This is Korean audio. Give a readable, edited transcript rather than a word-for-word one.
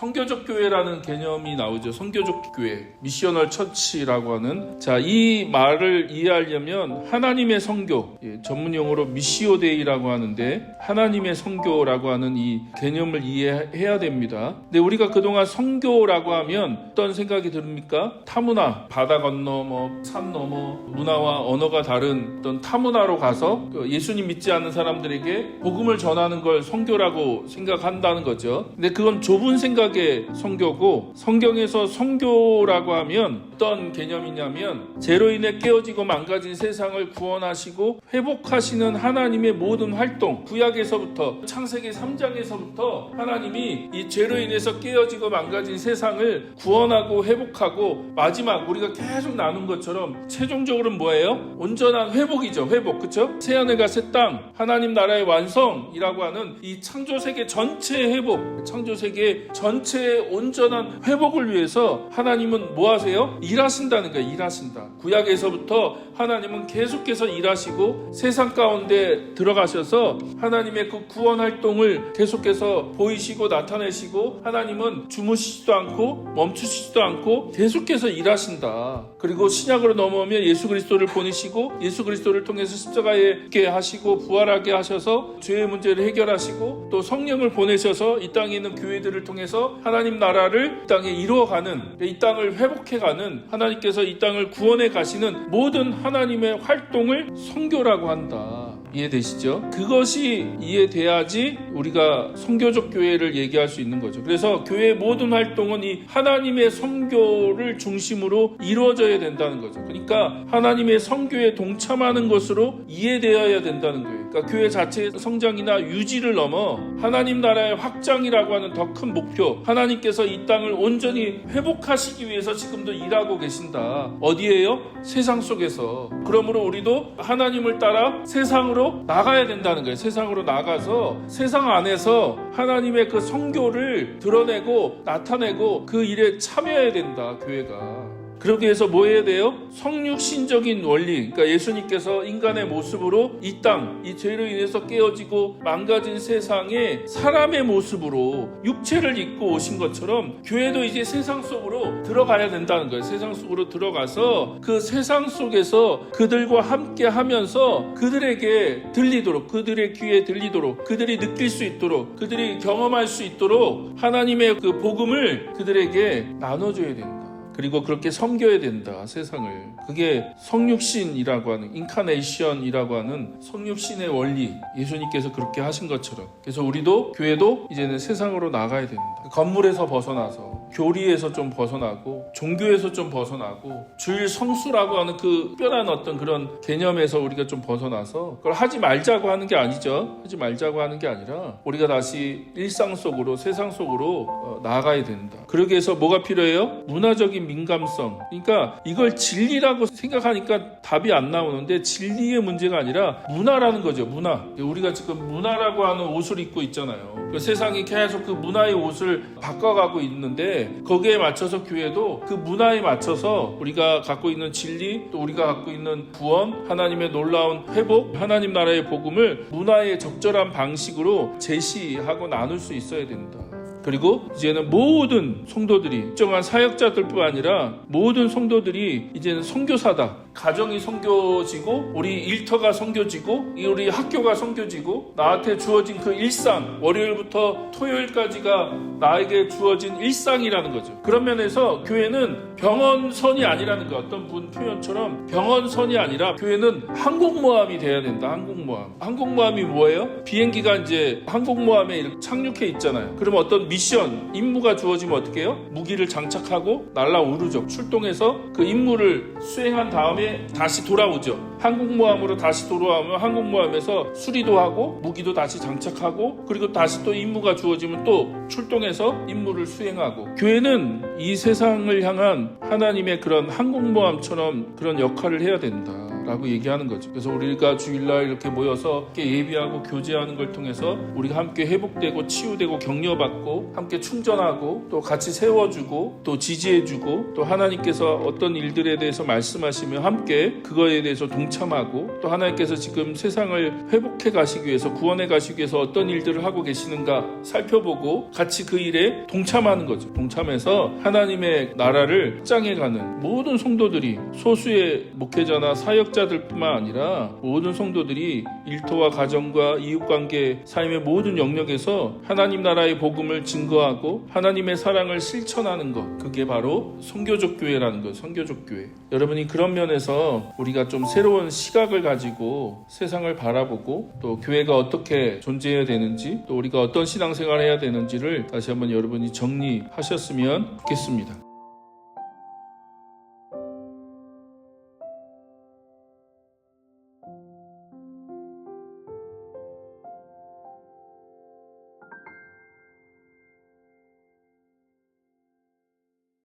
선교적 교회라는 개념이 나오죠. 선교적 교회, 미셔널 처치라고 하는. 자, 이 말을 이해하려면 하나님의 선교, 전문 용어로 미시오데이라고 하는데 하나님의 선교라고 하는 이 개념을 이해해야 됩니다. 근데 우리가 그동안 선교라고 하면 어떤 생각이 듭니까? 타문화, 바다 건너 산 넘어 문화와 언어가 다른 어떤 타문화로 가서 예수님 믿지 않는 사람들에게 복음을 전하는 걸 선교라고 생각한다는 거죠. 근데 그건 좁은 생각의 선교고, 성경에서 선교라고 하면 어떤 개념이냐면 죄로 인해 깨어지고 망가진 세상을 구원하시고 회복하시는 하나님의 모든 활동, 구약에서부터 창세기 3장에서부터 하나님이 이 죄로 인해서 깨어지고 망가진 세상을 구원하고 회복하고, 마지막 우리가 계속 나눈 것처럼 최종적으로는 뭐예요? 온전한 회복이죠. 회복, 그렇죠? 새하늘과 새 땅, 하나님 나라의 완성이라고 하는 이 창조세계 전체의 회복, 창조세계 전체의 온전한 회복을 위해서 하나님은 뭐 하세요? 일하신다는 거예요. 일하신다. 구약에서부터 하나님은 계속해서 일하시고 세상 가운데 들어가셔서 하나님의 그 구원 활동을 계속해서 보이시고 나타내시고, 하나님은 주무시지도 않고 멈추시지도 않고 계속해서 일하신다. 그리고 신약으로 넘어오면 예수 그리스도를 보내시고 예수 그리스도를 통해서 십자가에 있게 하시고 부활하게 하셔서 죄의 문제를 해결하시고, 또 성령을 보내셔서 이 땅에 있는 교회들을 통해서 하나님 나라를 이 땅에 이루어가는, 이 땅을 회복해가는, 하나님께서 이 땅을 구원해 가시는 모든 하나님의 활동을 선교라고 한다. 이해되시죠? 그것이 이해돼야지 우리가 선교적 교회를 얘기할 수 있는 거죠. 그래서 교회의 모든 활동은 이 하나님의 선교를 중심으로 이루어져야 된다는 거죠. 그러니까 하나님의 선교에 동참하는 것으로 이해되어야 된다는 거예요. 그러니까 교회 자체의 성장이나 유지를 넘어 하나님 나라의 확장이라고 하는 더 큰 목표, 하나님께서 이 땅을 온전히 회복하시기 위해서 지금도 일하고 계신다. 어디에요? 세상 속에서. 그러므로 우리도 하나님을 따라 세상으로 나가야 된다는 거예요. 세상으로 나가서 세상 안에서 하나님의 그 선교를 드러내고 나타내고 그 일에 참여해야 된다, 교회가. 그러기 위해서 뭐 해야 돼요? 성육신적인 원리, 그러니까 예수님께서 인간의 모습으로 이 땅, 이 죄로 인해서 깨어지고 망가진 세상에 사람의 모습으로 육체를 입고 오신 것처럼 교회도 이제 세상 속으로 들어가야 된다는 거예요. 세상 속으로 들어가서 그 세상 속에서 그들과 함께 하면서 그들에게 들리도록, 그들의 귀에 들리도록, 그들이 느낄 수 있도록, 그들이 경험할 수 있도록 하나님의 그 복음을 그들에게 나눠줘야 된다. 그리고 그렇게 섬겨야 된다, 세상을. 그게 성육신이라고 하는, 인카네이션이라고 하는 성육신의 원리, 예수님께서 그렇게 하신 것처럼. 그래서 우리도, 교회도 이제는 세상으로 나가야 됩니다. 건물에서 벗어나서, 교리에서 좀 벗어나고, 종교에서 좀 벗어나고, 주일 성수라고 하는 그 특별한 어떤 그런 개념에서 우리가 좀 벗어나서, 그걸 하지 말자고 하는 게 아니죠. 하지 말자고 하는 게 아니라 우리가 다시 일상 속으로, 세상 속으로 나아가야 된다. 그러기 위해서 뭐가 필요해요? 문화적인 민감성. 그러니까 이걸 진리라고 생각하니까 답이 안 나오는데, 진리의 문제가 아니라 문화라는 거죠. 문화. 우리가 지금 문화라고 하는 옷을 입고 있잖아요. 그 세상이 계속 그 문화의 옷을 바꿔가고 있는데, 거기에 맞춰서 교회도 그 문화에 맞춰서 우리가 갖고 있는 진리, 또 우리가 갖고 있는 구원, 하나님의 놀라운 회복, 하나님 나라의 복음을 문화의 적절한 방식으로 제시하고 나눌 수 있어야 된다. 그리고 이제는 모든 성도들이, 특정한 사역자들뿐 아니라 모든 성도들이 이제는 선교사다. 가정이 선교지고, 우리 일터가 선교지고, 우리 학교가 선교지고, 나한테 주어진 그 일상, 월요일부터 토요일까지가 나에게 주어진 일상이라는 거죠. 그런 면에서 교회는 병원선이 아니라는 거예요. 어떤 분 표현처럼 병원선이 아니라 교회는 항공모함이 돼야 된다. 항공모함. 항공모함이 뭐예요? 비행기가 이제 항공모함에 이렇게 착륙해 있잖아요. 그러면 어떤 미션, 임무가 주어지면 어떻게 해요? 무기를 장착하고 날아오르죠. 출동해서 그 임무를 수행한 다음에 다시 돌아오죠. 항공모함으로 다시 돌아오면 항공모함에서 수리도 하고 무기도 다시 장착하고, 그리고 다시 또 임무가 주어지면 또 출동해서 임무를 수행하고. 교회는 이 세상을 향한 하나님의 그런 항공모함처럼 그런 역할을 해야 된다 라고 얘기하는 거죠. 그래서 우리가 주일날 이렇게 모여서 함께 예비하고 교제하는 걸 통해서 우리가 함께 회복되고 치유되고 격려받고 함께 충전하고 또 같이 세워주고 또 지지해주고 또 하나님께서 어떤 일들에 대해서 말씀하시며 함께 그거에 대해서 동참하고 또 하나님께서 지금 세상을 회복해 가시기 위해서 구원해 가시기 위해서 어떤 일들을 하고 계시는가 살펴보고 같이 그 일에 동참하는 거죠. 동참해서 하나님의 나라를 확장해가는 모든 성도들이 소수의 목회자나 사역자들뿐만 아니라 모든 성도들이 일터와 가정과 이웃관계 삶의 모든 영역에서 하나님 나라의 복음을 증거하고 하나님의 사랑을 실천하는 것, 그게 바로 선교적 교회라는 거예요. 선교적 교회. 여러분이 그런 면에서 우리가 좀 새로운 시각을 가지고 세상을 바라보고 또 교회가 어떻게 존재해야 되는지 또 우리가 어떤 신앙생활을 해야 되는지를 다시 한번 여러분이 정리하셨으면 좋겠습니다.